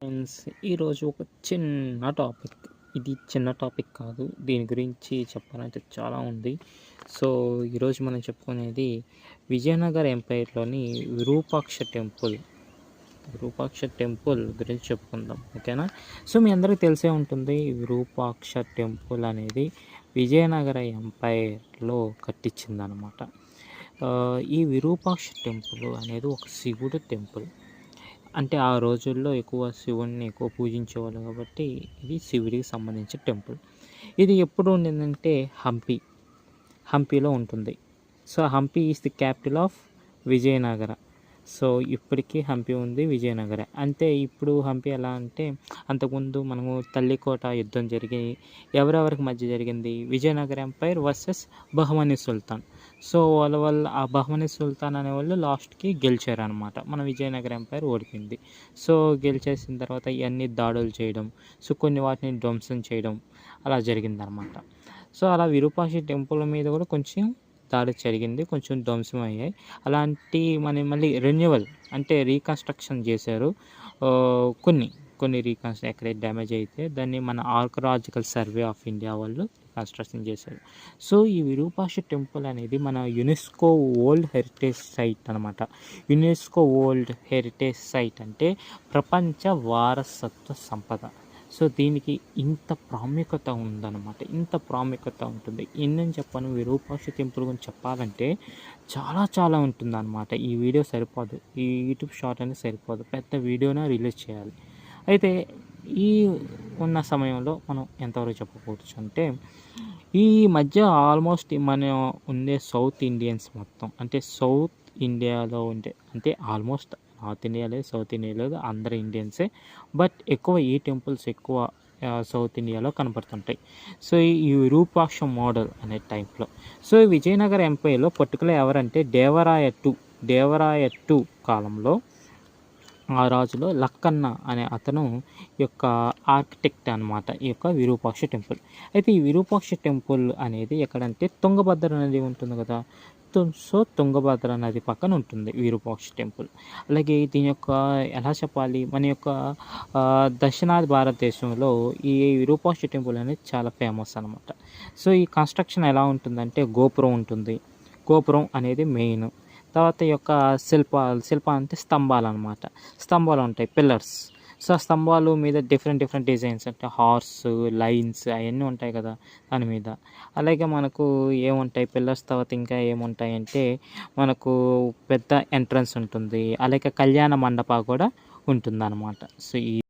Friends, ఈరోజు ఒక చిన్న టాపిక్. ఇది చిన్న టాపిక్ కాదు, దీని గురించి చెప్పాలంటే చాలా ఉంది. సో ఈరోజు మనం చెప్పుకునేది విజయనగర ఎంపైర్లోని విరూపాక్ష టెంపుల్ గురించి చెప్పుకుందాం, ఓకేనా? సో మీ అందరికీ తెలిసే ఉంటుంది, విరూపాక్ష టెంపుల్ అనేది విజయనగర ఎంపైర్లో కట్టించిందనమాట. ఈ విరూపాక్ష టెంపుల్ అనేది ఒక శివుడు టెంపుల్. అంటే ఆ రోజుల్లో శివుణ్ణి ఎక్కువ పూజించేవాళ్ళు కాబట్టి ఇది శివుడికి సంబంధించిన టెంపుల్. ఇది ఎప్పుడు ఉండిందంటే హంపీలో ఉంటుంది. So Hampi is the capital of Vijayanagara. So ఇప్పటికీ హంపి ఉంది విజయనగర. అంటే ఇప్పుడు హంపి ఎలా అంటే, అంతకుముందు మనము తల్లికోట యుద్ధం ఎవరెవరికి మధ్య జరిగింది? విజయనగర ఎంపైర్ వర్సెస్ బహమనీ సుల్తాన్. సో వాళ్ళ ఆ బహమనీ సుల్తాన్ అనేవాళ్ళు లాస్ట్కి గెలిచారనమాట. మన విజయనగర ఎంపైర్ ఓడిపోయింది. సో గెలిచేసిన తర్వాత ఇవన్నీ దాడులు చేయడం, సో కొన్ని వాటిని ధ్వంసం చేయడం అలా జరిగిందనమాట. సో అలా విరూపాక్ష టెంపుల్ మీద కూడా కొంచెం దాడి జరిగింది, కొంచెం ధ్వంసం అయ్యాయి. అలాంటి మళ్ళీ రెన్యువల్ అంటే రీకన్స్ట్రక్షన్ చేశారు. కొన్ని రీకన్స్ట్రక్షన్ ఎక్కడైతే డ్యామేజ్ అయితే దాన్ని మన ఆర్కరాలజికల్ సర్వే ఆఫ్ ఇండియా వాళ్ళు కన్స్ట్రక్షన్ చేశారు. సో ఈ విరూపాక్ష టెంపుల్ అనేది మన యునెస్కో వరల్డ్ హెరిటేజ్ సైట్ అనమాట. యునెస్కో వరల్డ్ హెరిటేజ్ సైట్ అంటే ప్రపంచ వారసత్వ సంపద. సో దీనికి ఇంత ప్రాముఖ్యత ఉందన్నమాట, ఇంత ప్రాముఖ్యత ఉంటుంది. ఎన్నని చెప్పను, విరూపాక్ష టెంపుల్ గురించి చెప్పాలంటే చాలా ఉంటుందన్నమాట. ఈ వీడియో సరిపోదు, ఈ యూట్యూబ్ షార్ట్ అనేది సరిపోదు, పెద్ద వీడియోనే రిలీజ్ చేయాలి. అయితే ఈ ఉన్న సమయంలో మనం ఎంతవరకు చెప్పకపోవచ్చు అంటే, ఈ మధ్య ఆల్మోస్ట్ మన ఉండే సౌత్ ఇండియన్స్ మొత్తం, అంటే సౌత్ ఇండియాలో ఉండే, అంటే ఆల్మోస్ట్ నార్త్ ఇండియా లేదు, సౌత్ ఇండియా లేదు, అందరు ఇండియన్సే. బట్ ఎక్కువ ఈ టెంపుల్స్ ఎక్కువ సౌత్ ఇండియాలో కనపడుతుంటాయి. సో ఈ విరూపాక్ష మోడల్ అనే టైప్లో. సో విజయనగర ఎంపైర్లో పర్టికులర్ ఎవరంటే దేవరాయ టూ కాలంలో ఆ రాజులో లక్కన్న అనే అతను యొక్క ఆర్కిటెక్ట్ అనమాట ఈ యొక్క విరూపాక్ష టెంపుల్. అయితే ఈ విరూపాక్ష టెంపుల్ అనేది ఎక్కడంటే తుంగభద్ర నది ఉంటుంది కదా, సో తుంగభద్ర నది పక్కన ఉంటుంది విరూపాక్ష టెంపుల్. అలాగే దీని యొక్క ఎలా చెప్పాలి, మన యొక్క దక్షిణాది భారతదేశంలో ఈ విరూపాక్ష టెంపుల్ అనేది చాలా ఫేమస్ అనమాట. సో ఈ కన్స్ట్రక్షన్ ఎలా ఉంటుందంటే, గోపురం అనేది మెయిన్. తర్వాత ఈ యొక్క శిల్ప అంటే స్తంభాలు అనమాట. స్తంభాలు ఉంటాయి, పిల్లర్స్. సో ఆ స్తంభాలు మీద డిఫరెంట్ డిజైన్స్, అంటే హార్స్, లైన్స్ అవన్నీ ఉంటాయి కదా దాని మీద. అలాగే మనకు ఏముంటాయి పిల్లర్స్, తర్వాత ఇంకా ఏముంటాయి అంటే మనకు పెద్ద ఎంట్రన్స్ ఉంటుంది, అలాగే కళ్యాణ మండపం కూడా ఉంటుందన్నమాట. సో ఈ